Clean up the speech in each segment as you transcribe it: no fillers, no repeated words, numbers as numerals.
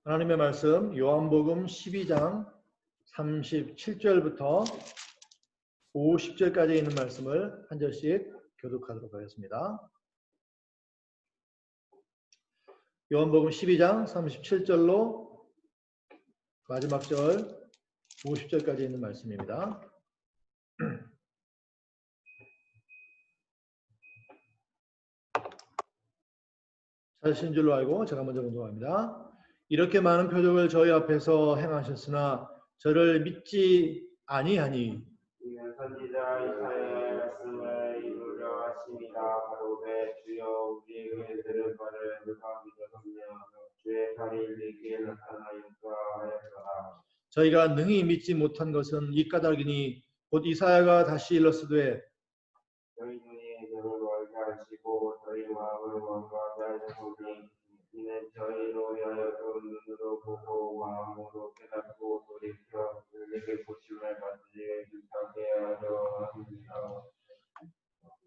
하나님의 말씀 요한복음 12장 37절부터 50절까지 있는 말씀을 한 절씩 교독하도록 하겠습니다. 요한복음 12장 37절로 마지막 절 50절까지 있는 말씀입니다. 찾으신 줄로 알고 제가 먼저 공독합니다. 이렇게 많은 표적을 저희 앞에서 행하셨으나 저를 믿지 아니하니 이는 선지자 이사야의 말씀을 이루려 하심이라. 바로 주여 우리에게 들은 바를 누가 믿었으며 주의 살이 우리에게 나타나였다 하였더라. 저희가 능히 믿지 못한 것은 이 까닭이니 곧 이사야가 다시 일렀으되 저희 눈이 눈을 멀게 하시고 저희 마음을 원하게 하시니 이는 저희로 여여도 눈으로 보고 마음으로 깨닫고 돌이켜 우리에게 보심을 받지 못하게 하려 합니다.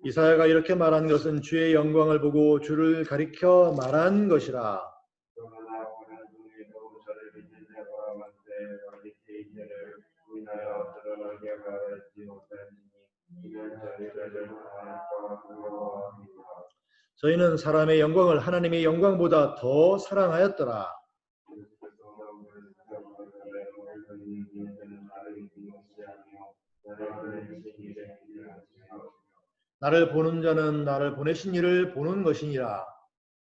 이사야가 이렇게 말한 것은 주의 영광을 보고 주를 가리켜 말한 것이라. 그러나 오는 중에도 저를 믿는 자가 많되 너희 개인들을 인하여 드러나게 말하지 못하니 이는 저희를 하나님과 부러워합니다. 저희는 사람의 영광을 하나님의 영광보다 더 사랑하였더라. 나를 보는 자는 나를 보내신 이를 보는 것이니라.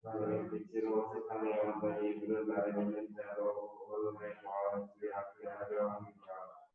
나는 빛으로 세상에 왔더니 그는 나를 믿는 자로 어둠의 과한 그 앞에 하려 합니다.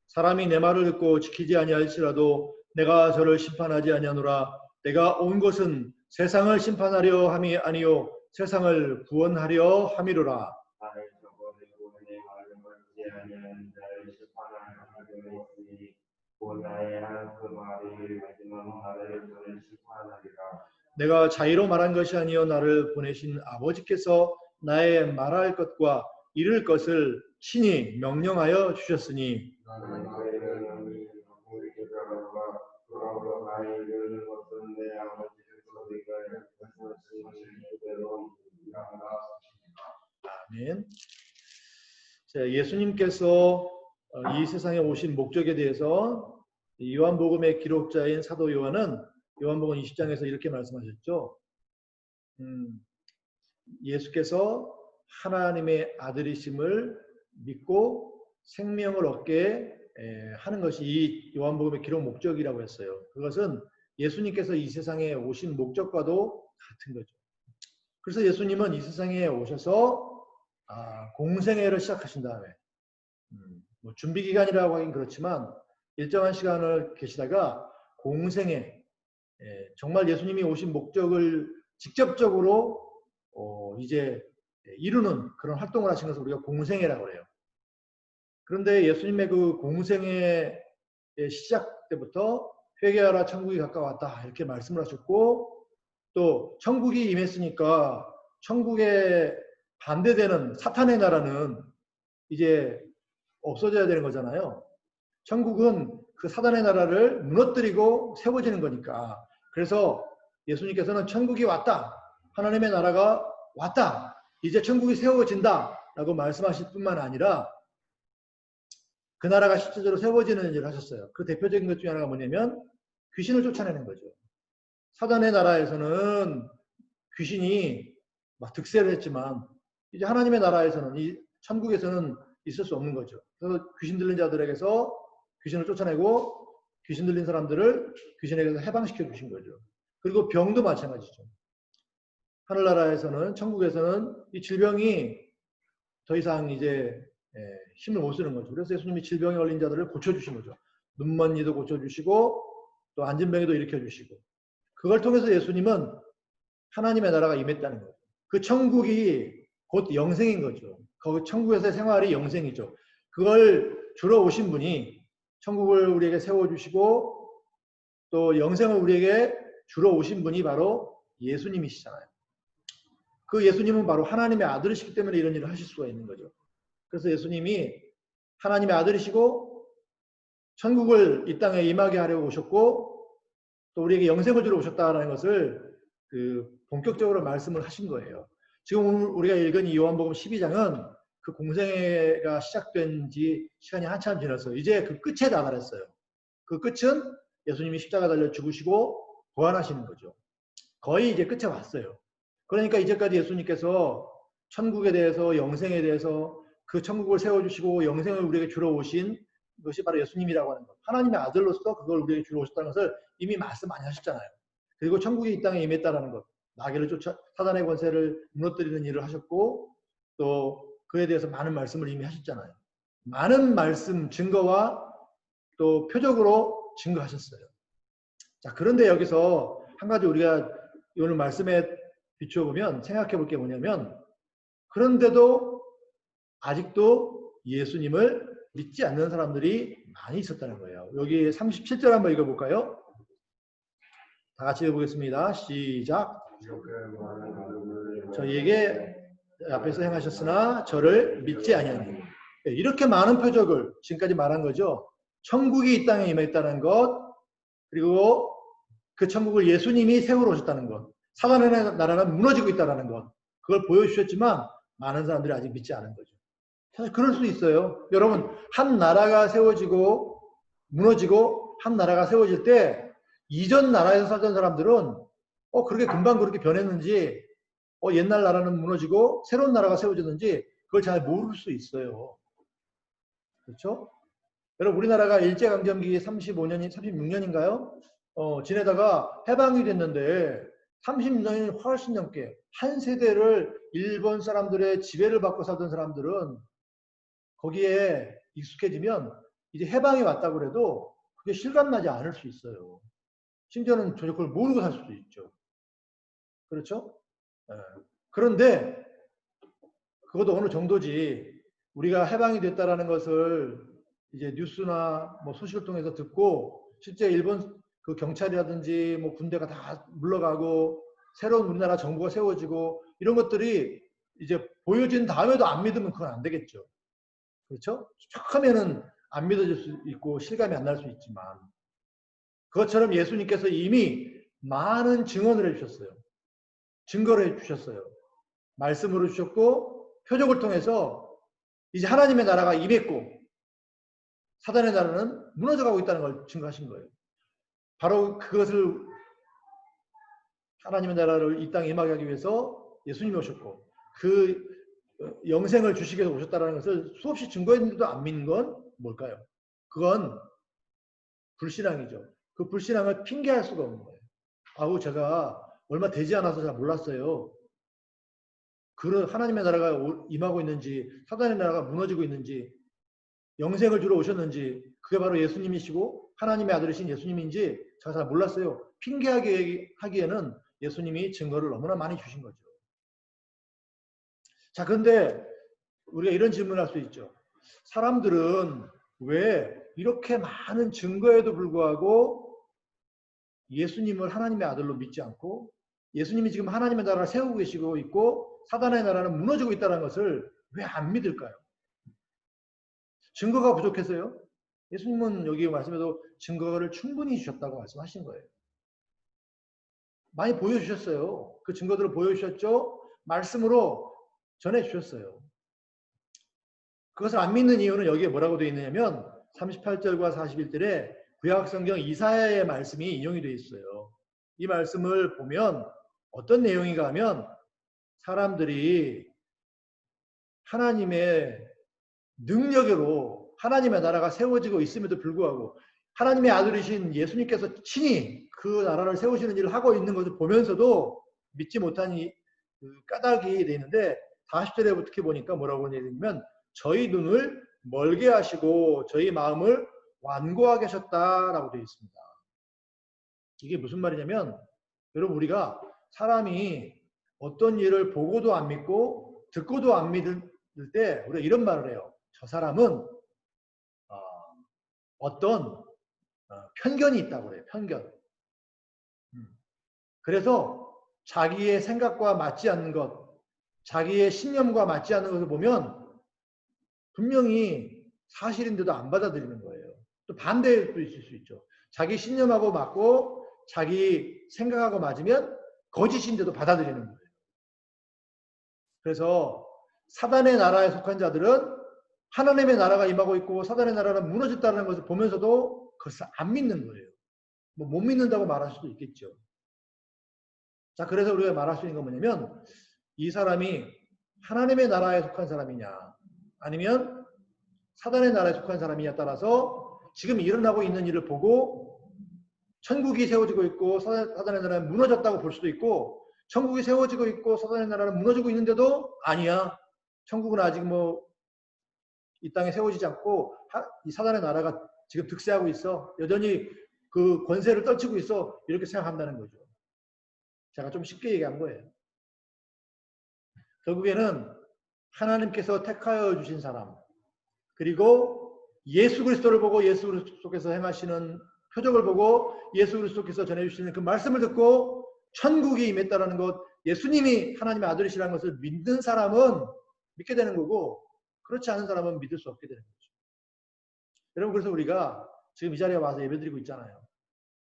사람이 내 말을 듣고 지키지 아니할지라도 내가 저를 심판하지 아니하노라. 내가 온 것은 세상을 심판하려 함이 아니요 세상을 구원하려 함이로라. 나를 저버리고 내 말을 듣지 아니하는 자를 심판하려 하려 있으니 곧 나의 한 그 말이 마지막 나를 저를 심판하리라. 내가 자의로 말한 것이 아니요 나를 보내신 아버지께서 나의 말할 것과 이룰 것을 친히 명령하여 주셨으니 나는 나의 명령이 우리 계좌로가 돌아오러 나의 이르는 것은 내 아버지께서 네가 말씀하신 그대로 아멘. 자, 예수님께서 이 세상에 오신 목적에 대해서 요한복음의 기록자인 사도 요한은 요한복음 20장에서 이렇게 말씀하셨죠. 예수께서 하나님의 아들이심을 믿고 생명을 얻게 하는 것이 이 요한복음의 기록 목적이라고 했어요. 그것은 예수님께서 이 세상에 오신 목적과도 같은 거죠. 그래서 예수님은 이 세상에 오셔서 공생애를 시작하신 다음에 뭐 준비 기간이라고 하긴 그렇지만 일정한 시간을 계시다가 공생애 정말 예수님이 오신 목적을 직접적으로 이제 이루는 그런 활동을 하신 것을 우리가 공생애라고 해요. 그런데 예수님의 그 공생애의 시작 때부터 회개하라 천국이 가까웠다 이렇게 말씀을 하셨고 또 천국이 임했으니까 천국에 반대되는 사탄의 나라는 이제 없어져야 되는 거잖아요. 천국은 그 사단의 나라를 무너뜨리고 세워지는 거니까. 그래서 예수님께서는 천국이 왔다. 하나님의 나라가 왔다. 이제 천국이 세워진다. 라고 말씀하실 뿐만 아니라 그 나라가 실제적으로 세워지는 일을 하셨어요. 그 대표적인 것 중에 하나가 뭐냐면 귀신을 쫓아내는 거죠. 사단의 나라에서는 귀신이 막 득세를 했지만 이제 하나님의 나라에서는 이 천국에서는 있을 수 없는 거죠. 그래서 귀신 들린 자들에게서 귀신을 쫓아내고 귀신 들린 사람들을 귀신에게서 해방시켜 주신 거죠. 그리고 병도 마찬가지죠. 하늘나라에서는 천국에서는 이 질병이 더 이상 이제 힘을 못 쓰는 거죠. 그래서 예수님이 질병에 걸린 자들을 고쳐주신 거죠. 눈먼 이도 고쳐주시고 또 안진병에도 일으켜주시고 그걸 통해서 예수님은 하나님의 나라가 임했다는 거죠. 그 천국이 곧 영생인 거죠. 거기 천국에서의 생활이 영생이죠. 그걸 주러 오신 분이 천국을 우리에게 세워주시고 또 영생을 우리에게 주러 오신 분이 바로 예수님이시잖아요. 그 예수님은 바로 하나님의 아들이시기 때문에 이런 일을 하실 수가 있는 거죠. 그래서 예수님이 하나님의 아들이시고 천국을 이 땅에 임하게 하려고 오셨고 또 우리에게 영생을 주러 오셨다는 것을 본격적으로 말씀을 하신 거예요. 지금 우리가 읽은 이 요한복음 12장은 그 공생애가 시작된 지 시간이 한참 지나서 이제 그 끝에 다다랐어요. 그 끝은 예수님이 십자가 달려 죽으시고 부활하시는 거죠. 거의 이제 끝에 왔어요. 그러니까 이제까지 예수님께서 천국에 대해서, 영생에 대해서, 그 천국을 세워주시고 영생을 우리에게 주러 오신 것이 바로 예수님이라고 하는 것. 하나님의 아들로서 그걸 우리에게 주러 오셨다는 것을 이미 말씀 많이 하셨잖아요. 그리고 천국이 이 땅에 임했다는 것. 마귀를 쫓아 사단의 권세를 무너뜨리는 일을 하셨고, 또 그에 대해서 많은 말씀을 이미 하셨잖아요. 많은 말씀, 증거와 또 표적으로 증거하셨어요. 자, 그런데 여기서 한 가지 우리가 오늘 말씀에 비추어 보면 생각해 볼 게 뭐냐면, 그런데도 아직도 예수님을 믿지 않는 사람들이 많이 있었다는 거예요. 여기 37절 한번 읽어볼까요? 다 같이 읽어보겠습니다. 시작. 저희에게 앞에서 행하셨으나 저를 믿지 아니하니. 이렇게 많은 표적을 지금까지 말한 거죠. 천국이 이 땅에 임했다는 것, 그리고 그 천국을 예수님이 세우러 오셨다는 것, 사단의 나라는 무너지고 있다는 것, 그걸 보여주셨지만 많은 사람들이 아직 믿지 않은 거죠. 사실 그럴 수 있어요. 여러분, 한 나라가 세워지고 무너지고 한 나라가 세워질 때 이전 나라에서 살던 사람들은 그렇게 금방 그렇게 변했는지, 옛날 나라는 무너지고 새로운 나라가 세워졌는지 그걸 잘 모를 수 있어요. 그렇죠? 여러분, 우리나라가 일제강점기 35년이 36년인가요? 지내다가 해방이 됐는데 30년이 훨씬 넘게 한 세대를 일본 사람들의 지배를 받고 살던 사람들은 거기에 익숙해지면 이제 해방이 왔다고 그래도 그게 실감나지 않을 수 있어요. 심지어는 그걸 모르고 살 수도 있죠. 그렇죠? 그런데 그것도 어느 정도지. 우리가 해방이 됐다라는 것을 이제 뉴스나 뭐 소식을 통해서 듣고 실제 일본 그 경찰이라든지 뭐 군대가 다 물러가고 새로운 우리나라 정부가 세워지고 이런 것들이 이제 보여진 다음에도 안 믿으면 그건 안 되겠죠. 그렇죠? 처음에는 안 믿어질 수 있고 실감이 안 날 수 있지만 그것처럼 예수님께서 이미 많은 증언을 해주셨어요. 증거를 해주셨어요. 말씀으로 주셨고 표적을 통해서 이제 하나님의 나라가 임했고 사단의 나라는 무너져가고 있다는 걸 증거하신 거예요. 바로 그것을 하나님의 나라를 이 땅에 임하게 하기 위해서 예수님이 오셨고 그 영생을 주시기 위해서 오셨다는 것을 수없이 증거했는데도 안 믿는 건 뭘까요? 그건 불신앙이죠. 그 불신앙을 핑계할 수가 없는 거예요. 아우 제가 얼마 되지 않아서 잘 몰랐어요. 그런 하나님의 나라가 임하고 있는지 사단의 나라가 무너지고 있는지 영생을 주러 오셨는지 그게 바로 예수님이시고 하나님의 아들이신 예수님인지 제가 잘 몰랐어요. 핑계하기에는 예수님이 증거를 너무나 많이 주신 거죠. 자, 그런데 우리가 이런 질문을 할 수 있죠. 사람들은 왜 이렇게 많은 증거에도 불구하고 예수님을 하나님의 아들로 믿지 않고 예수님이 지금 하나님의 나라를 세우고 계시고 있고 사단의 나라는 무너지고 있다는 것을 왜 안 믿을까요? 증거가 부족해서요? 예수님은 여기 말씀에도 증거를 충분히 주셨다고 말씀하신 거예요. 많이 보여주셨어요. 그 증거들을 보여주셨죠? 말씀으로 전해주셨어요. 그것을 안 믿는 이유는 여기에 뭐라고 되어 있느냐면 38절과 41절에 구약성경 이사야의 말씀이 인용이 되어 있어요. 이 말씀을 보면 어떤 내용인가 하면 사람들이 하나님의 능력으로 하나님의 나라가 세워지고 있음에도 불구하고 하나님의 아들이신 예수님께서 친히 그 나라를 세우시는 일을 하고 있는 것을 보면서도 믿지 못하니 까닭이 되어 있는데 40절에 어떻게 보니까 뭐라고 하냐면 저희 눈을 멀게 하시고 저희 마음을 완고하게 하셨다라고 되어 있습니다. 이게 무슨 말이냐면 여러분 우리가 사람이 어떤 일을 보고도 안 믿고 듣고도 안 믿을 때 우리가 이런 말을 해요. 저 사람은 어떤 편견이 있다고 그래요. 편견. 그래서 자기의 생각과 맞지 않는 것, 자기의 신념과 맞지 않는 것을 보면 분명히 사실인데도 안 받아들이는 거예요. 또 반대일 수도 있을 수 있죠. 자기 신념하고 맞고 자기 생각하고 맞으면 거짓인데도 받아들이는 거예요. 그래서 사단의 나라에 속한 자들은 하나님의 나라가 임하고 있고 사단의 나라는 무너졌다는 것을 보면서도 그것을 안 믿는 거예요. 뭐 못 믿는다고 말할 수도 있겠죠. 자, 그래서 우리가 말할 수 있는 건 뭐냐면 이 사람이 하나님의 나라에 속한 사람이냐 아니면 사단의 나라에 속한 사람이냐에 따라서 지금 일어나고 있는 일을 보고 천국이 세워지고 있고 사단의 나라는 무너졌다고 볼 수도 있고 천국이 세워지고 있고 사단의 나라는 무너지고 있는데도 아니야. 천국은 아직 뭐 이 땅에 세워지지 않고 이 사단의 나라가 지금 득세하고 있어. 여전히 그 권세를 떨치고 있어. 이렇게 생각한다는 거죠. 제가 좀 쉽게 얘기한 거예요. 결국에는 하나님께서 택하여 주신 사람 그리고 예수 그리스도를 보고 예수 그리스도께서 행하시는 표적을 보고 예수 그리스도께서 전해주시는 그 말씀을 듣고 천국이 임했다는 것, 예수님이 하나님의 아들이시라는 것을 믿는 사람은 믿게 되는 거고 그렇지 않은 사람은 믿을 수 없게 되는 거죠. 여러분 그래서 우리가 지금 이 자리에 와서 예배드리고 있잖아요.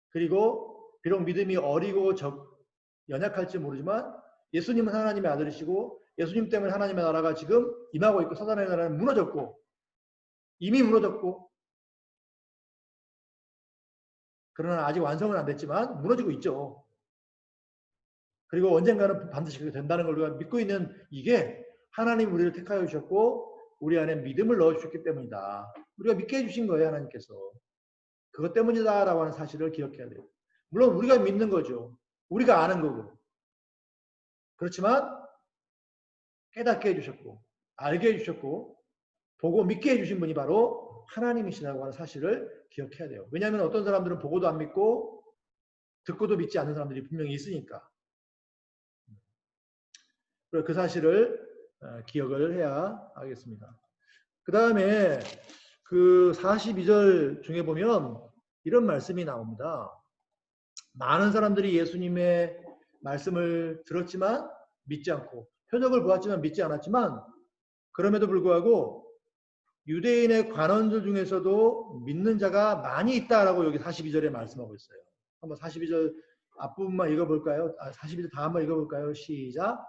그리고 비록 믿음이 어리고 연약할지 모르지만 예수님은 하나님의 아들이시고 예수님 때문에 하나님의 나라가 지금 임하고 있고 사단의 나라는 무너졌고 이미 무너졌고 그러나 아직 완성은 안 됐지만 무너지고 있죠. 그리고 언젠가는 반드시 그렇게 된다는 걸 우리가 믿고 있는 이게 하나님 우리를 택하여 주셨고 우리 안에 믿음을 넣어주셨기 때문이다. 우리가 믿게 해주신 거예요. 하나님께서. 그것 때문이다라고 하는 사실을 기억해야 돼요. 물론 우리가 믿는 거죠. 우리가 아는 거고. 그렇지만 깨닫게 해주셨고 알게 해주셨고 보고 믿게 해주신 분이 바로 하나님이시라고 하는 사실을 기억해야 돼요. 왜냐하면 어떤 사람들은 보고도 안 믿고 듣고도 믿지 않는 사람들이 분명히 있으니까. 그 사실을 기억을 해야 하겠습니다. 그 다음에 그 42절 중에 보면 이런 말씀이 나옵니다. 많은 사람들이 예수님의 말씀을 들었지만 믿지 않고 표적을 보았지만 믿지 않았지만 그럼에도 불구하고 유대인의 관원들 중에서도 믿는 자가 많이 있다라고 여기 42절에 말씀하고 있어요. 한번 42절 앞부분만 읽어볼까요? 42절 다 한번 읽어볼까요? 시작.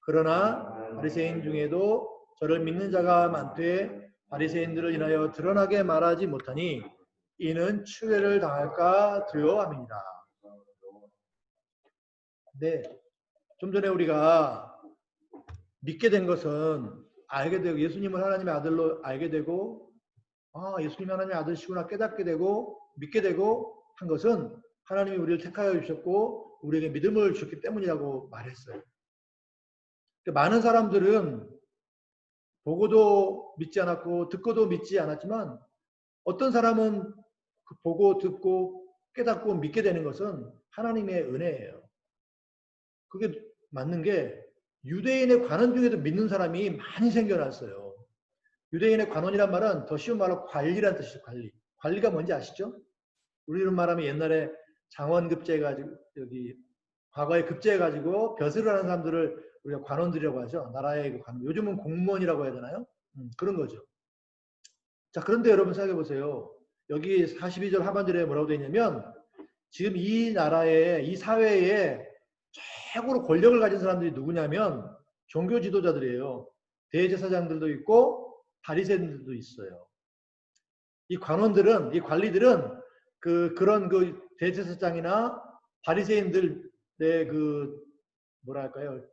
그러나 바리새인 중에도 저를 믿는 자가 많되 바리새인들을 인하여 드러나게 말하지 못하니 이는 추례를 당할까 두려워함이니라. 네, 좀 전에 우리가 믿게 된 것은 알게 되고 예수님을 하나님의 아들로 알게 되고 예수님이 하나님의 아들이시구나 깨닫게 되고 믿게 되고 한 것은 하나님이 우리를 택하여 주셨고 우리에게 믿음을 주셨기 때문이라고 말했어요. 많은 사람들은 보고도 믿지 않았고 듣고도 믿지 않았지만 어떤 사람은 보고 듣고 깨닫고 믿게 되는 것은 하나님의 은혜예요. 그게 맞는 게 유대인의 관원 중에도 믿는 사람이 많이 생겨났어요. 유대인의 관원이란 말은 더 쉬운 말로 관리란 뜻이죠. 관리. 관리가 뭔지 아시죠? 우리로 말하면 옛날에 장원급제 가지고 여기 과거에 급제해가지고 벼슬을 하는 사람들을 우리가 관원들이라고 하죠. 나라의 관원. 요즘은 공무원이라고 해야 되나요? 그런 거죠. 자, 그런데 여러분 생각해 보세요. 여기 42절 하반절에 뭐라고 되어 있냐면 지금 이 나라에 이 사회에 최고로 권력을 가진 사람들이 누구냐면 종교 지도자들이에요. 대제사장들도 있고 바리새인들도 있어요. 이 관원들은 이 관리들은 그런 대제사장이나 바리새인들의 뭐랄까요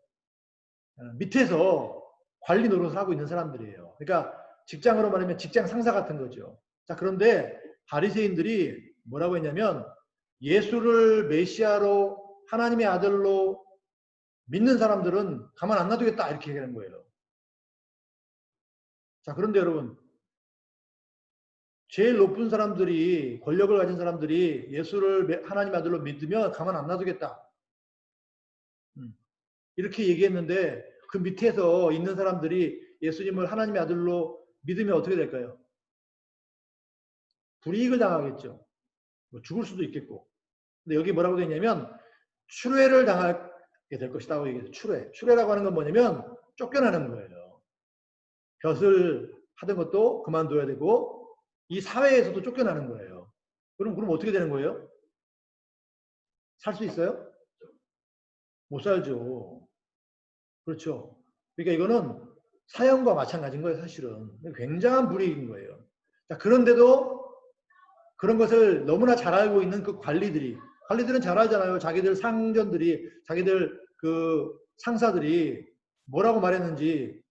밑에서 관리 노릇을 하고 있는 사람들이에요. 그러니까 직장으로 말하면 직장 상사 같은 거죠. 자, 그런데 바리새인들이 뭐라고 했냐면 예수를 메시아로 하나님의 아들로 믿는 사람들은 가만 안 놔두겠다 이렇게 얘기하는 거예요. 자, 그런데 여러분 제일 높은 사람들이 권력을 가진 사람들이 예수를 하나님의 아들로 믿으면 가만 안 놔두겠다. 이렇게 얘기했는데 그 밑에서 있는 사람들이 예수님을 하나님의 아들로 믿으면 어떻게 될까요? 불이익을 당하겠죠. 뭐 죽을 수도 있겠고. 근데 여기 뭐라고 되어 있냐면 추례를 당하게 될 것이라고 얘기해요. 추례. 추례라고 하는 건 뭐냐면 쫓겨나는 거예요. 벼슬 하던 것도 그만둬야 되고 이 사회에서도 쫓겨나는 거예요. 그럼 어떻게 되는 거예요? 살 수 있어요? 못 살죠. 그렇죠. 그러니까 이거는 사형과 마찬가지인 거예요, 사실은. 굉장한 불이익인 거예요. 자, 그런데도 그런 것을 너무나 잘 알고 있는 그 관리들은 잘 알잖아요. 자기들 상전들이, 자기들 그 상사들이 뭐라고 말했는지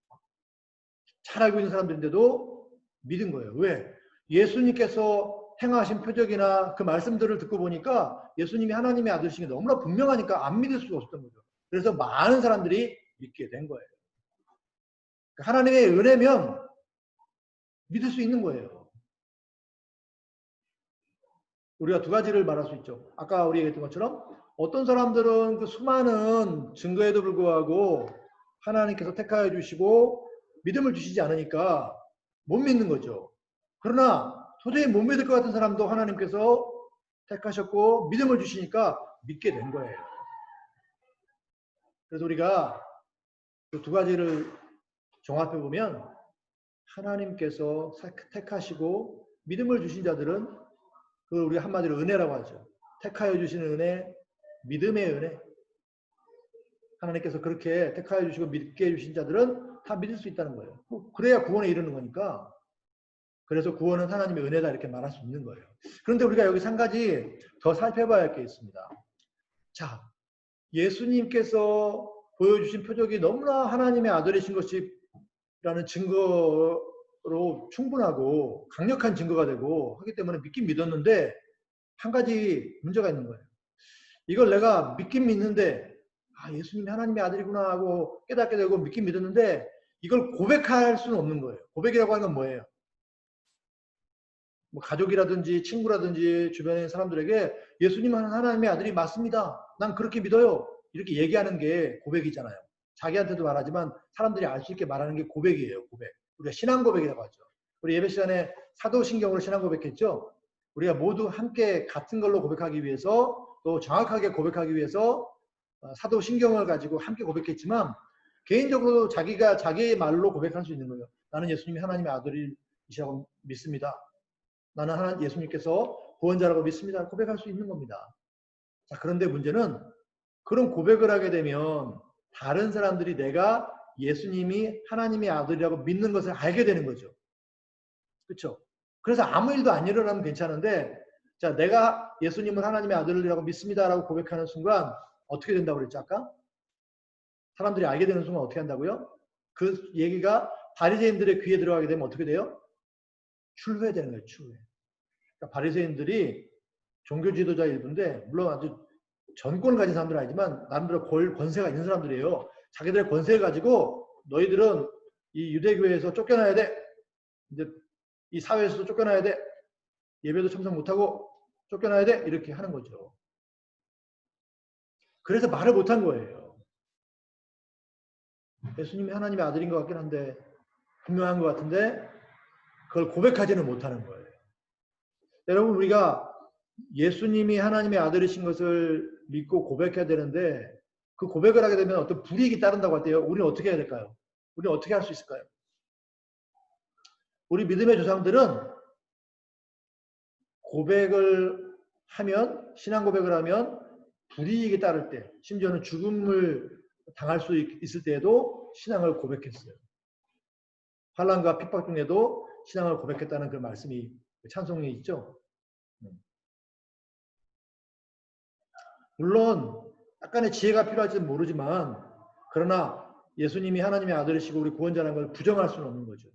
잘 알고 있는 사람들인데도 믿은 거예요. 왜? 예수님께서 행하신 표적이나 그 말씀들을 듣고 보니까 예수님이 하나님의 아들이신 게 너무나 분명하니까 안 믿을 수가 없었던 거죠. 그래서 많은 사람들이 믿게 된 거예요. 하나님의 은혜면 믿을 수 있는 거예요. 우리가 두 가지를 말할 수 있죠. 아까 우리 얘기했던 것처럼 어떤 사람들은 그 수많은 증거에도 불구하고 하나님께서 택하여 주시고 믿음을 주시지 않으니까 못 믿는 거죠. 그러나 도저히 못 믿을 것 같은 사람도 하나님께서 택하셨고 믿음을 주시니까 믿게 된 거예요. 그래서 우리가 그 두 가지를 종합해 보면 하나님께서 택하시고 믿음을 주신 자들은 그걸 우리가 한마디로 은혜라고 하죠. 택하여 주시는 은혜, 믿음의 은혜. 하나님께서 그렇게 택하여 주시고 믿게 해주신 자들은 다 믿을 수 있다는 거예요. 그래야 구원에 이르는 거니까. 그래서 구원은 하나님의 은혜다 이렇게 말할 수 있는 거예요. 그런데 우리가 여기서 한 가지 더 살펴봐야 할 게 있습니다. 자, 예수님께서 보여주신 표적이 너무나 하나님의 아들이신 것이라는 증거로 충분하고 강력한 증거가 되고 하기 때문에 믿긴 믿었는데 한 가지 문제가 있는 거예요. 이걸 내가 믿긴 믿는데 예수님이 하나님의 아들이구나 하고 깨닫게 되고 믿긴 믿었는데 이걸 고백할 수는 없는 거예요. 고백이라고 하는 건 뭐예요? 뭐 가족이라든지 친구라든지 주변의 사람들에게 예수님은 하나님의 아들이 맞습니다. 난 그렇게 믿어요. 이렇게 얘기하는 게 고백이잖아요. 자기한테도 말하지만 사람들이 알 수 있게 말하는 게 고백이에요. 고백. 우리가 신앙 고백이라고 하죠. 우리 예배 시간에 사도신경으로 신앙 고백했죠. 우리가 모두 함께 같은 걸로 고백하기 위해서 또 정확하게 고백하기 위해서 사도신경을 가지고 함께 고백했지만 개인적으로 자기가 자기의 말로 고백할 수 있는 거예요. 나는 예수님이 하나님의 아들이시라고 믿습니다. 나는 예수님께서 구원자라고 믿습니다. 고백할 수 있는 겁니다. 자, 그런데 문제는 그런 고백을 하게 되면 다른 사람들이 내가 예수님이 하나님의 아들이라고 믿는 것을 알게 되는 거죠. 그렇죠? 그래서 아무 일도 안 일어나면 괜찮은데 자, 내가 예수님을 하나님의 아들이라고 믿습니다라고 고백하는 순간 어떻게 된다고 그랬죠? 아까? 사람들이 알게 되는 순간 어떻게 한다고요? 그 얘기가 바리새인들의 귀에 들어가게 되면 어떻게 돼요? 출회되는 거예요. 출회. 그러니까 바리새인들이 종교 지도자 일부인데 물론 아주 전권을 가진 사람들은 아니지만 나름대로 권세가 있는 사람들이에요. 자기들의 권세를 가지고 너희들은 이 유대교회에서 쫓겨나야 돼. 이제 이 사회에서도 쫓겨나야 돼. 예배도 참석 못하고 쫓겨나야 돼. 이렇게 하는 거죠. 그래서 말을 못한 거예요. 예수님이 하나님의 아들인 것 같긴 한데 분명한 것 같은데 그걸 고백하지는 못하는 거예요. 여러분 우리가 예수님이 하나님의 아들이신 것을 믿고 고백해야 되는데 그 고백을 하게 되면 어떤 불이익이 따른다고 할 때요. 우리는 어떻게 해야 될까요? 우리는 어떻게 할 수 있을까요? 우리 믿음의 조상들은 고백을 하면 신앙 고백을 하면 불이익이 따를 때 심지어는 죽음을 당할 수 있을 때에도 신앙을 고백했어요. 환난과 핍박 중에도 신앙을 고백했다는 그 말씀이 찬송에 있죠. 물론 약간의 지혜가 필요할지는 모르지만 그러나 예수님이 하나님의 아들이시고 우리 구원자라는 걸 부정할 수는 없는 거죠.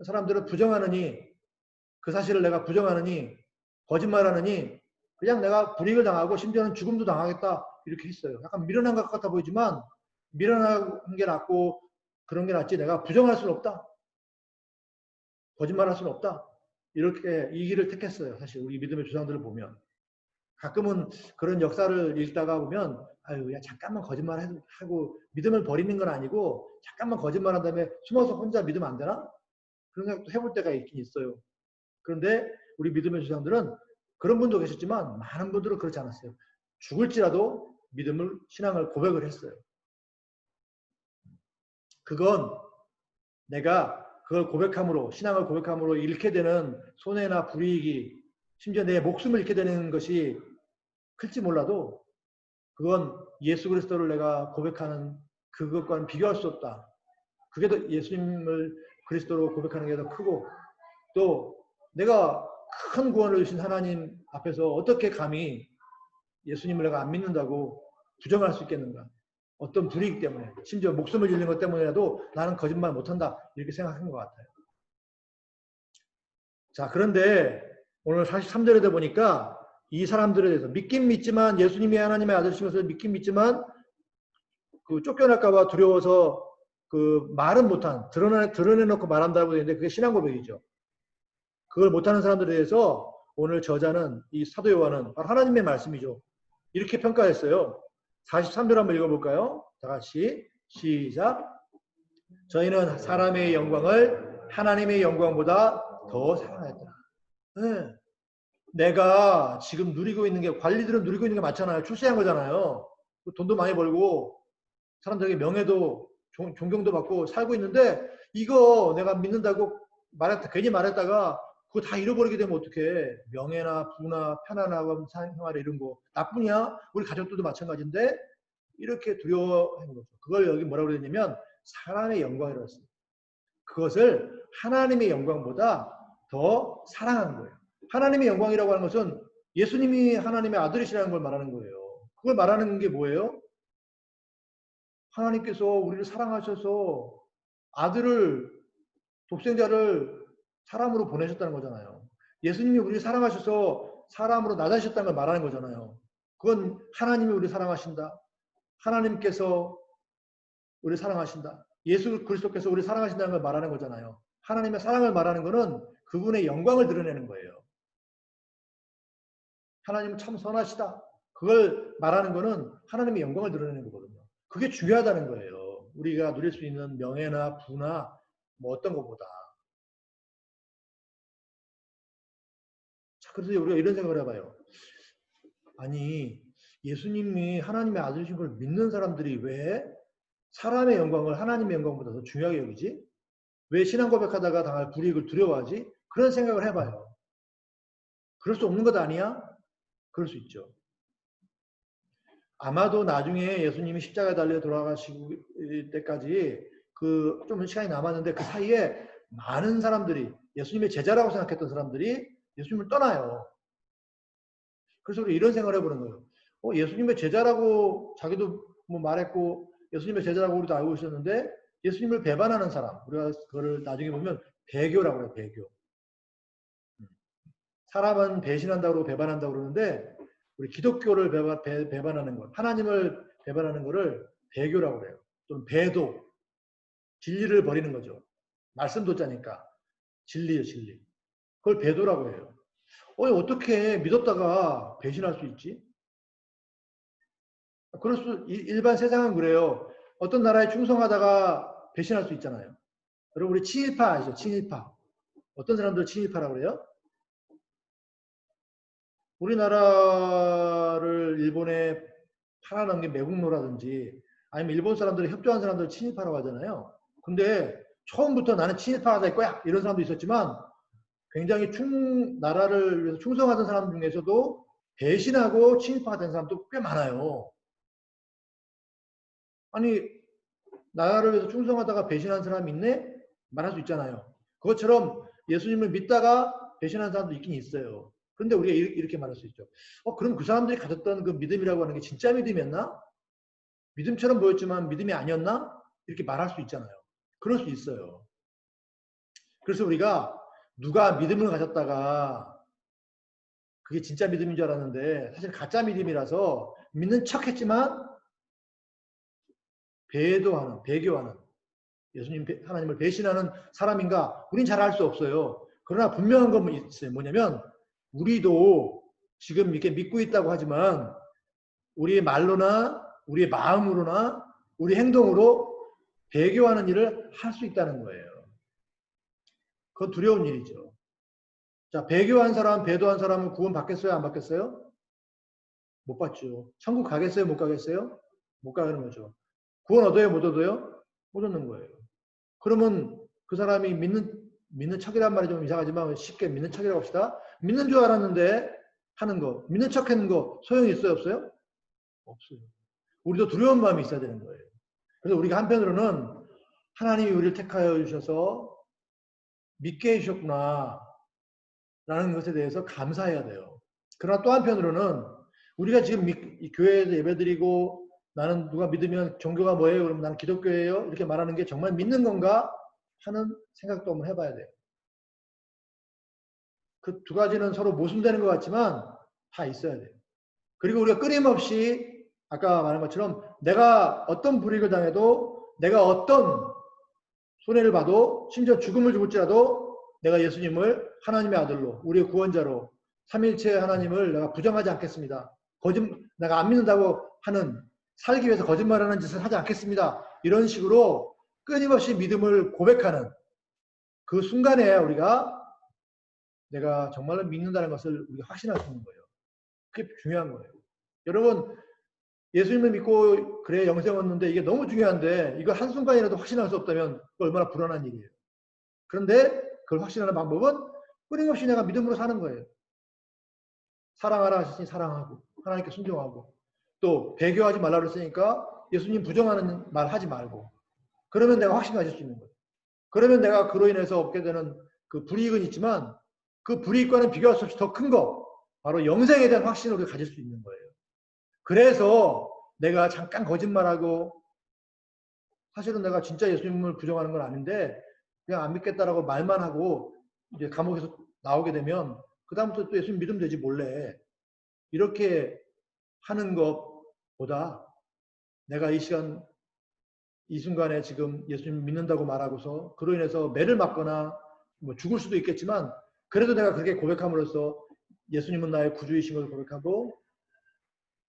사람들은 부정하느니 그 사실을 내가 부정하느니 거짓말하느니 그냥 내가 불이익을 당하고 심지어는 죽음도 당하겠다 이렇게 했어요. 약간 미련한 것 같아 보이지만 미련한 게 낫고 그런 게 낫지 내가 부정할 수는 없다. 거짓말할 수는 없다. 이렇게 이 길을 택했어요. 사실 우리 믿음의 조상들을 보면. 가끔은 그런 역사를 읽다가 보면 아유 야 잠깐만 거짓말하고 믿음을 버리는 건 아니고 잠깐만 거짓말한 다음에 숨어서 혼자 믿으면 안 되나? 그런 생각도 해볼 때가 있긴 있어요. 그런데 우리 믿음의 조상들은 그런 분도 계셨지만 많은 분들은 그렇지 않았어요. 죽을지라도 믿음을 신앙을 고백을 했어요. 그건 내가 그걸 고백함으로 신앙을 고백함으로 잃게 되는 손해나 불이익이 심지어 내 목숨을 잃게 되는 것이 클지 몰라도 그건 예수 그리스도를 내가 고백하는 그것과는 비교할 수 없다. 그게 더 예수님을 그리스도로 고백하는 게 더 크고, 또 내가 큰 구원을 주신 하나님 앞에서 어떻게 감히 예수님을 내가 안 믿는다고 부정할 수 있겠는가? 어떤 불이익 때문에, 심지어 목숨을 잃는 것 때문에라도 나는 거짓말 못한다, 이렇게 생각한 것 같아요. 자, 그런데 오늘 43절에 보니까 이 사람들에 대해서 믿긴 믿지만, 예수님이 하나님의 아들이신 것을 믿긴 믿지만 그 쫓겨날까봐 두려워서 그 말은 못한, 드러내놓고 말한다고 되는데 그게 신앙 고백이죠. 그걸 못하는 사람들에 대해서 오늘 저자는, 이 사도 요한은 바로 하나님의 말씀이죠. 이렇게 평가했어요. 43절 한번 읽어볼까요? 다 같이 시작. 저희는 사람의 영광을 하나님의 영광보다 더 사랑했다. 네. 내가 지금 누리고 있는 게, 관리들은 누리고 있는 게 많잖아요. 출세한 거잖아요. 돈도 많이 벌고 사람들에게 명예도 존경도 받고 살고 있는데, 이거 내가 믿는다고 괜히 말했다가 그거 다 잃어버리게 되면 어떡해. 명예나 부나 편안함, 생활 이런 거 나쁘냐? 우리 가족들도 마찬가지인데 이렇게 두려워하는 거죠. 그걸 여기 뭐라고 그랬냐면 사람의 영광이라고 했어요. 그것을 하나님의 영광보다 더 사랑하는 거예요. 하나님의 영광이라고 하는 것은 예수님이 하나님의 아들이시라는 걸 말하는 거예요. 그걸 말하는 게 뭐예요? 하나님께서 우리를 사랑하셔서 아들을, 독생자를 사람으로 보내셨다는 거잖아요. 예수님이 우리를 사랑하셔서 사람으로 나자셨다는 걸 말하는 거잖아요. 그건 하나님이 우리를 사랑하신다. 하나님께서 우리를 사랑하신다. 예수 그리스도께서 우리를 사랑하신다는 걸 말하는 거잖아요. 하나님의 사랑을 말하는 것은 그분의 영광을 드러내는 거예요. 하나님은 참 선하시다. 그걸 말하는 것은 하나님의 영광을 드러내는 거거든요. 그게 중요하다는 거예요. 우리가 누릴 수 있는 명예나 부나 뭐 어떤 것보다. 자, 그래서 우리가 이런 생각을 해봐요. 아니, 예수님이 하나님의 아들이신 걸 믿는 사람들이 왜 사람의 영광을 하나님의 영광보다 더 중요하게 여기지? 왜 신앙 고백하다가 당할 불이익을 두려워하지? 그런 생각을 해봐요. 그럴 수 없는 것 아니야? 그럴 수 있죠. 아마도 나중에 예수님이 십자가에 달려 돌아가실 때까지 그 좀 시간이 남았는데 그 사이에 많은 사람들이, 예수님의 제자라고 생각했던 사람들이 예수님을 떠나요. 그래서 우리 이런 생각을 해보는 거예요. 예수님의 제자라고 자기도 뭐 말했고 예수님의 제자라고 우리도 알고 있었는데 예수님을 배반하는 사람, 우리가 그거를 나중에 보면 배교라고 해요. 배교. 사람은 배신한다고 배반한다고 그러는데 우리 기독교를 배반하는 것, 하나님을 배반하는 것을 배교라고 그래요. 또는 배도, 진리를 버리는 거죠. 말씀 돋자니까 진리예요, 진리. 그걸 배도라고 해요. 어떻게 믿었다가 배신할 수 있지? 일반 세상은 그래요. 어떤 나라에 충성하다가 배신할 수 있잖아요. 여러분, 우리 친일파 아시죠? 친일파. 어떤 사람들 친일파라고 그래요? 우리나라를 일본에 팔아넘긴 매국노라든지 아니면 일본 사람들이 협조한 사람들을 친일파라고 하잖아요. 근데 처음부터 나는 친일파가 될 거야 이런 사람도 있었지만 굉장히 나라를 위해서 충성하던 사람 중에서도 배신하고 친일파가 된 사람도 꽤 많아요. 아니, 나라를 위해서 충성하다가 배신한 사람이 있네? 말할 수 있잖아요. 그것처럼 예수님을 믿다가 배신한 사람도 있긴 있어요. 그런데 우리가 이렇게 말할 수 있죠. 그럼 그 사람들이 가졌던 그 믿음이라고 하는 게 진짜 믿음이었나? 믿음처럼 보였지만 믿음이 아니었나? 이렇게 말할 수 있잖아요. 그럴 수 있어요. 그래서 우리가 누가 믿음을 가졌다가 그게 진짜 믿음인 줄 알았는데 사실 가짜 믿음이라서 믿는 척 했지만 배교하는 예수님 하나님을 배신하는 사람인가? 우린 잘 알 수 없어요. 그러나 분명한 건 있어요. 뭐냐면 우리도 지금 이렇게 믿고 있다고 하지만 우리의 말로나 우리의 마음으로나 우리 행동으로 배교하는 일을 할 수 있다는 거예요. 그건 두려운 일이죠. 자, 배교한 사람, 배도한 사람은 구원 받겠어요? 안 받겠어요? 못 받죠. 천국 가겠어요? 못 가겠어요? 못 가는 거죠. 구원 얻어요? 못 얻어요? 못 얻는 거예요. 그러면 그 사람이 믿는 척이란 말이 좀 이상하지만 쉽게 믿는 척이라고 합시다. 믿는 줄 알았는데 하는 거, 믿는 척 하는 거 소용이 있어요? 없어요? 없어요. 우리도 두려운 마음이 있어야 되는 거예요. 그래서 우리가 한편으로는 하나님이 우리를 택하여 주셔서 믿게 해주셨구나 라는 것에 대해서 감사해야 돼요. 그러나 또 한편으로는 우리가 지금 이 교회에서 예배드리고 나는 누가 믿으면 종교가 뭐예요? 그러면 나는 기독교예요? 이렇게 말하는 게 정말 믿는 건가 하는 생각도 한번 해봐야 돼요. 그 두 가지는 서로 모순되는 것 같지만 다 있어야 돼요. 그리고 우리가 끊임없이 아까 말한 것처럼 내가 어떤 불이익을 당해도 내가 어떤 손해를 봐도 심지어 죽음을 죽을지라도 내가 예수님을 하나님의 아들로 우리의 구원자로 삼일체 하나님을 내가 부정하지 않겠습니다. 내가 안 믿는다고 하는 살기 위해서 거짓말하는 짓을 하지 않겠습니다. 이런 식으로 끊임없이 믿음을 고백하는 그 순간에 우리가 내가 정말로 믿는다는 것을 우리가 확신할 수 있는 거예요. 그게 중요한 거예요. 여러분 예수님을 믿고 그래 영생 얻는데 이게 너무 중요한데 이걸 한순간이라도 확신할 수 없다면 얼마나 불안한 일이에요. 그런데 그걸 확신하는 방법은 끊임없이 내가 믿음으로 사는 거예요. 사랑하라 하셨으니 사랑하고 하나님께 순종하고 또 배교하지 말라고 했으니까 예수님 부정하는 말 하지 말고 그러면 내가 확신 가질 수 있는 거예요. 그러면 내가 그로 인해서 얻게 되는 그 불이익은 있지만 그 불이익과는 비교할 수 없이 더 큰 거 바로 영생에 대한 확신을 우리가 가질 수 있는 거예요. 그래서 내가 잠깐 거짓말하고 사실은 내가 진짜 예수님을 부정하는 건 아닌데 그냥 안 믿겠다라고 말만 하고 이제 감옥에서 나오게 되면 그 다음부터 또 예수님 믿으면 되지 몰래 이렇게 하는 것보다 내가 이 시간 이 순간에 지금 예수님 믿는다고 말하고서 그로 인해서 매를 맞거나 뭐 죽을 수도 있겠지만 그래도 내가 그렇게 고백함으로써 예수님은 나의 구주이신 걸 고백하고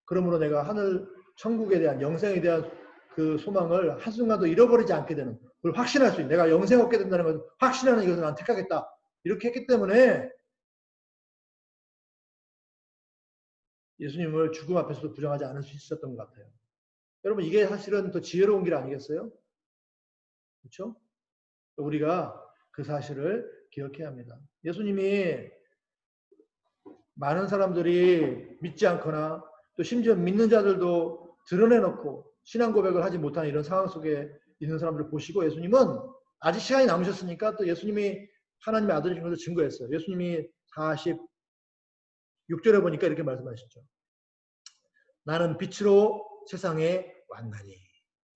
그러므로 내가 하늘 천국에 대한 영생에 대한 그 소망을 한순간도 잃어버리지 않게 되는 그걸 확신할 수 있는 내가 영생 얻게 된다는 것을 확신하는 이것을 난 택하겠다. 이렇게 했기 때문에 예수님을 죽음 앞에서도 부정하지 않을 수 있었던 것 같아요. 여러분 이게 사실은 더 지혜로운 길 아니겠어요? 그렇죠? 우리가 그 사실을 기억해야 합니다. 예수님이 많은 사람들이 믿지 않거나 또 심지어 믿는 자들도 드러내놓고 신앙 고백을 하지 못하는 이런 상황 속에 있는 사람들을 보시고 예수님은 아직 시간이 남으셨으니까 또 예수님이 하나님의 아들이신 것을 증거했어요. 예수님이 46절에 보니까 이렇게 말씀하시죠. 나는 빛으로 세상에 왔나니.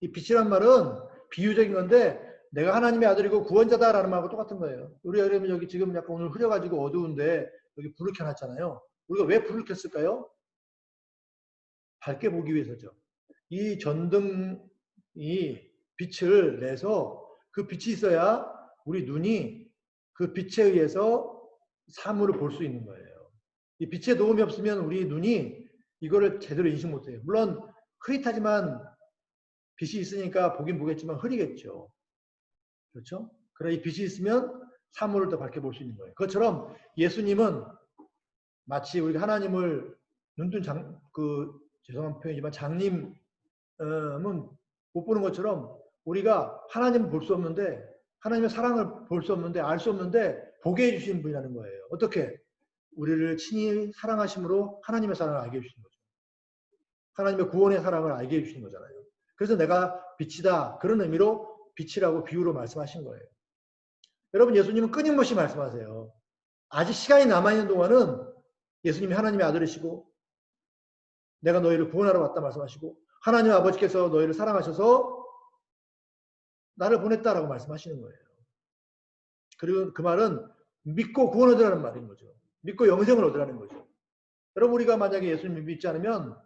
이 빛이란 말은 비유적인 건데 내가 하나님의 아들이고 구원자다라는 말하고 똑같은 거예요. 우리 여러분 여기 지금 약간 오늘 흐려가지고 어두운데 여기 불을 켜놨잖아요. 우리가 왜 불을 켰을까요? 밝게 보기 위해서죠. 이 전등이 빛을 내서 그 빛이 있어야 우리 눈이 그 빛에 의해서 사물을 볼 수 있는 거예요. 이 빛의 도움이 없으면 우리 눈이 이거를 제대로 인식 못해요. 물론 흐릿하지만 빛이 있으니까 보긴 보겠지만 흐리겠죠. 그렇죠? 그러나 이 빛이 있으면 사물을 더 밝게 볼 수 있는 거예요. 그것처럼 예수님은 마치 우리가 하나님을 눈뜬 죄송한 표현이지만 장님은 못 보는 것처럼 우리가 하나님을 볼 수 없는데 하나님의 사랑을 볼 수 없는데 알 수 없는데 보게 해주신 분이라는 거예요. 어떻게? 우리를 친히 사랑하심으로 하나님의 사랑을 알게 해주신 거죠. 하나님의 구원의 사랑을 알게 해주신 거잖아요. 그래서 내가 빛이다. 그런 의미로 빛이라고 비유로 말씀하신 거예요. 여러분 예수님은 끊임없이 말씀하세요. 아직 시간이 남아있는 동안은 예수님이 하나님의 아들이시고 내가 너희를 구원하러 왔다 말씀하시고 하나님 아버지께서 너희를 사랑하셔서 나를 보냈다라고 말씀하시는 거예요. 그리고 그 말은 믿고 구원 얻으라는 말인 거죠. 믿고 영생을 얻으라는 거죠. 여러분 우리가 만약에 예수님을 믿지 않으면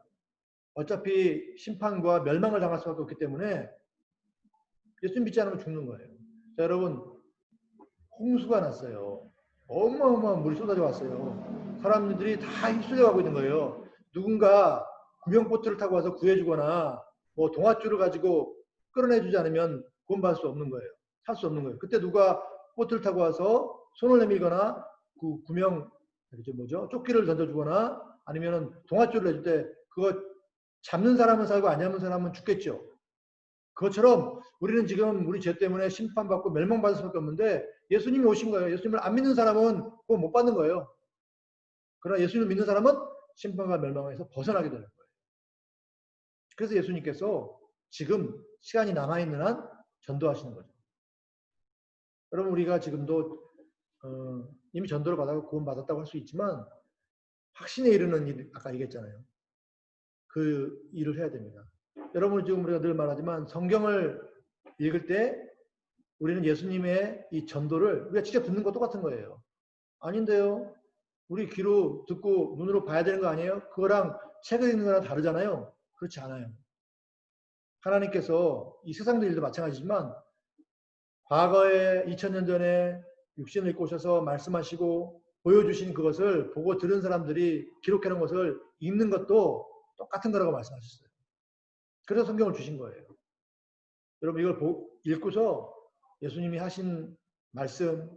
어차피 심판과 멸망을 당할 수밖에 없기 때문에 예수님 믿지 않으면 죽는 거예요. 자, 여러분 홍수가 났어요. 어마어마한 물이 쏟아져 왔어요. 사람들이 다 휩쓸려 가고 있는 거예요. 누군가 구명보트를 타고 와서 구해주거나 뭐 동아줄을 가지고 끌어내주지 않으면 구원받을 수 없는 거예요. 살 수 없는 거예요. 그때 누가 보트를 타고 와서 손을 내밀거나 그 구명 조끼를 던져주거나 아니면은 동아줄을 내줄 때 그거 잡는 사람은 살고 안 잡는 사람은 죽겠죠. 그것처럼 우리는 지금 우리 죄 때문에 심판받고 멸망받을 수밖에 없는데 예수님이 오신 거예요. 예수님을 안 믿는 사람은 그거 못 받는 거예요. 그러나 예수님을 믿는 사람은 심판과 멸망에서 벗어나게 되는 거예요. 그래서 예수님께서 지금 시간이 남아있는 한 전도하시는 거죠. 여러분 우리가 지금도 이미 전도를 받아서 구원받았다고 할 수 있지만 확신에 이르는 일, 아까 얘기했잖아요. 그 일을 해야 됩니다. 여러분 지금 우리가 늘 말하지만 성경을 읽을 때 우리는 예수님의 이 전도를 우리가 직접 듣는 거 똑같은 거예요. 아닌데요. 우리 귀로 듣고 눈으로 봐야 되는 거 아니에요? 그거랑 책을 읽는 거랑 다르잖아요. 그렇지 않아요. 하나님께서 이 세상의 일도 마찬가지지만 과거에 2000년 전에 육신을 입고 오셔서 말씀하시고 보여주신 그것을 보고 들은 사람들이 기록해놓은 것을 읽는 것도 똑같은 거라고 말씀하셨어요. 그래서 성경을 주신 거예요. 여러분 이걸 읽고서 예수님이 하신 말씀,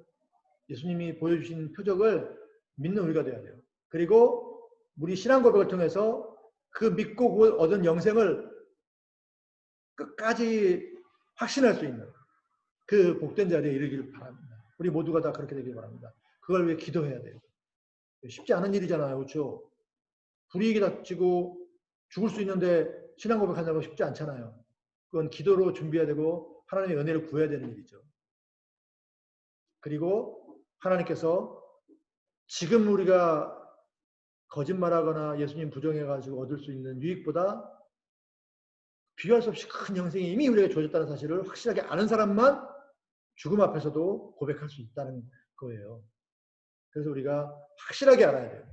예수님이 보여주신 표적을 믿는 우리가 돼야 돼요. 그리고 우리 신앙 고백을 통해서 그 믿고 얻은 영생을 끝까지 확신할 수 있는 그 복된 자리에 이르기를 바랍니다. 우리 모두가 다 그렇게 되길 바랍니다. 그걸 위해 기도해야 돼요. 쉽지 않은 일이잖아요. 그렇죠? 불이익이 닥치고 죽을 수 있는데 신앙 고백한다고 쉽지 않잖아요. 그건 기도로 준비해야 되고 하나님의 은혜를 구해야 되는 일이죠. 그리고 하나님께서 지금 우리가 거짓말하거나 예수님 부정해가지고 얻을 수 있는 유익보다 비교할 수 없이 큰 영생이 이미 우리에게 주어졌다는 사실을 확실하게 아는 사람만 죽음 앞에서도 고백할 수 있다는 거예요. 그래서 우리가 확실하게 알아야 돼요.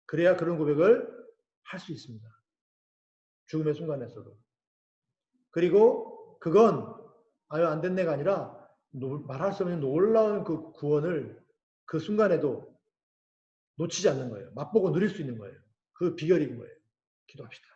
그래야 그런 고백을 할 수 있습니다. 죽음의 순간에서도. 그리고 그건 아유 안 됐네가 아니라 말할 수 없는 놀라운 그 구원을 그 순간에도 놓치지 않는 거예요. 맛보고 누릴 수 있는 거예요. 그 비결인 거예요. 기도합시다.